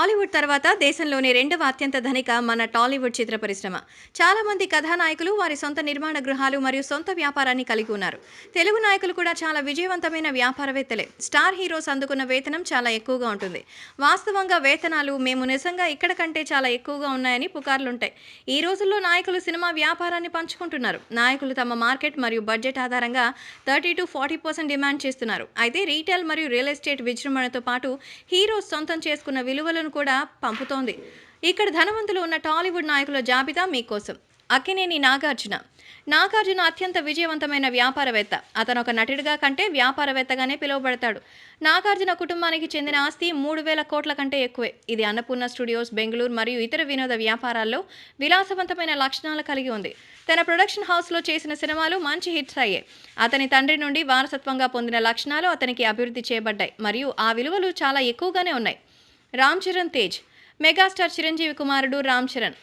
బాలీవుడ్ తర్వాత దేశంలోనే రెండవ అత్యంత ధనిక మన టాలీవుడ్ చిత్ర పరిశ్రమ. చాలా మంది కథానాయకులు వారి సొంత నిర్మాణ గృహాలు మరియు సొంత వ్యాపారాన్ని కలిగి ఉన్నారు. తెలుగు నాయకులు కూడా చాలా విజయవంతమైన వ్యాపారవేత్తలే. స్టార్ హీరోస్ అందుకున్న వేతనం చాలా ఎక్కువగా ఉంటుంది. వాస్తవంగా వేతనాలు మేము నిజంగా ఇక్కడ కంటే చాలా ఎక్కువగా ఉన్నాయని పుకార్లుంటాయి. ఈ రోజుల్లో నాయకులు సినిమా వ్యాపారాన్ని పంచుకుంటున్నారు. నాయకులు తమ మార్కెట్ మరియు బడ్జెట్ ఆధారంగా 30-40% డిమాండ్ చేస్తున్నారు. అయితే రీటైల్ మరియు రియల్ ఎస్టేట్ విజృంభణతో పాటు హీరోస్ సొంతం చేసుకున్న విలువలను కూడా పంపుతోంది. ఇక్కడ ధనవంతులు ఉన్న టాలీవుడ్ నాయకుల జాబితా మీకోసం. అక్కినేని నాగార్జున అత్యంత విజయవంతమైన వ్యాపారవేత్త. అతను ఒక నటుడిగా కంటే వ్యాపారవేత్తగానే పిలువబడతాడు. నాగార్జున కుటుంబానికి చెందిన ఆస్తి 3,000 కోట్ల కంటే ఎక్కువే. ఇది అన్నపూర్ణ స్టూడియోస్, బెంగళూరు మరియు ఇతర వినోద వ్యాపారాల్లో విలాసవంతమైన లక్షణాలు కలిగి ఉంది. తన ప్రొడక్షన్ హౌస్లో చేసిన సినిమాలు మంచి హిట్స్ అయ్యాయి. అతని తండ్రి నుండి వారసత్వంగా పొందిన లక్షణాలు అతనికి అభివృద్ధి చేయబడ్డాయి మరియు ఆ విలువలు చాలా ఎక్కువగానే ఉన్నాయి. రామ్ చరణ్ తేజ్. మెగాస్టార్ చిరంజీవి కుమారుడు రామ్ చరణ్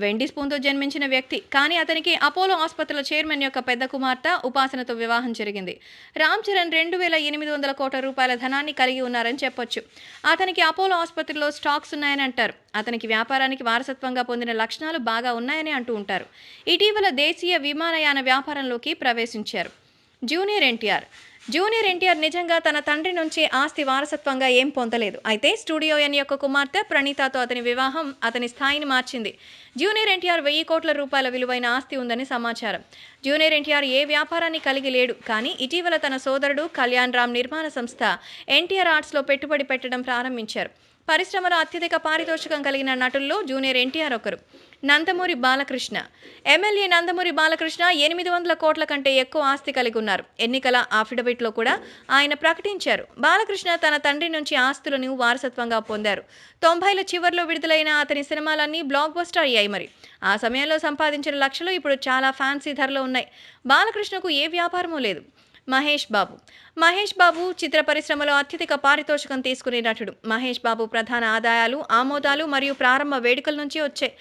వెండి స్పూన్తో జన్మించిన వ్యక్తి. కానీ అతనికి అపోలో ఆసుపత్రుల చైర్మన్ యొక్క పెద్ద కుమార్తె ఉపాసనతో వివాహం జరిగింది. రామ్ చరణ్ 2,800 కోట్ల రూపాయల ధనాన్ని కలిగి ఉన్నారని చెప్పొచ్చు. అతనికి అపోలో ఆసుపత్రిలో స్టాక్స్ ఉన్నాయని అంటారు. అతనికి వ్యాపారానికి వారసత్వంగా పొందిన లక్షణాలు బాగా ఉన్నాయని అంటూ ఉంటారు. ఇటీవల దేశీయ విమానయాన వ్యాపారంలోకి ప్రవేశించారు. జూనియర్ ఎన్టీఆర్ నిజంగా తన తండ్రి నుంచి ఆస్తి వారసత్వంగా ఏం పొందలేదు. అయితే స్టూడియో ఎన్ యొక్క కుమార్తె ప్రణీతతో అతని వివాహం అతని స్థాయిని మార్చింది. జూనియర్ ఎన్టీఆర్ 1,000 కోట్ల రూపాయల విలువైన ఆస్తి ఉందని సమాచారం. జూనియర్ ఎన్టీఆర్ ఏ వ్యాపారాన్ని కలిగి లేడు. కానీ ఇటీవల తన సోదరుడు కళ్యాణ్ రామ్ నిర్మాణ సంస్థ ఎన్టీఆర్ ఆర్ట్స్లో పెట్టుబడి పెట్టడం ప్రారంభించారు. పరిశ్రమలో అత్యధిక పారితోషికం కలిగిన నటుల్లో జూనియర్ ఎన్టీఆర్ ఒకరు. నందమూరి బాలకృష్ణ. ఎమ్మెల్యే నందమూరి బాలకృష్ణ 800 కోట్ల కంటే ఎక్కువ ఆస్తి కలిగి ఉన్నారు. ఎన్నికల అఫిడవిట్లో కూడా ఆయన ప్రకటించారు. బాలకృష్ణ తన తండ్రి నుంచి ఆస్తులను వారసత్వంగా పొందారు. 90ల చివర్లో విడుదలైన అతని సినిమాలన్నీ బ్లాక్ బస్టర్ అయ్యాయి. మరి ఆ సమయంలో సంపాదించిన లక్షలు ఇప్పుడు చాలా ఫ్యాన్సీ ధరలో ఉన్నాయి. బాలకృష్ణకు ఏ వ్యాపారమూ లేదు. మహేష్ బాబు చిత్ర పరిశ్రమలో అత్యధిక పారితోషికం తీసుకునే నటుడు. మహేష్ బాబు ప్రధాన ఆదాయాలు, ఆమోదాలు మరియు ప్రారంభ వేడుకల నుంచి వచ్చాయి.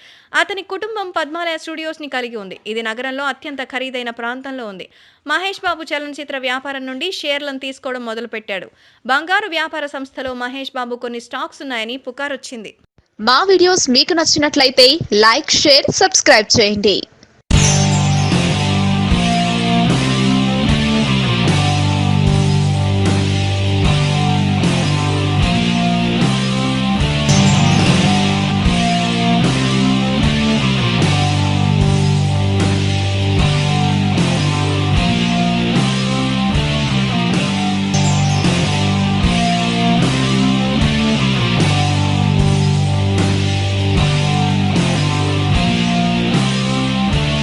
అతని కుటుంబం పద్మాలయ స్టూడియోస్ని కలిగి ఉంది. ఇది నగరంలో అత్యంత ఖరీదైన ప్రాంతంలో ఉంది. మహేష్ బాబు చలనచిత్ర వ్యాపారం నుండి షేర్లను తీసుకోవడం మొదలుపెట్టాడు. బంగారు వ్యాపార సంస్థలో మహేష్ బాబు కొన్ని స్టాక్స్ ఉన్నాయని పుకారొచ్చింది. మా వీడియోస్ మీకు నచ్చినట్లయితే లైక్, షేర్, సబ్స్క్రైబ్ చేయండి.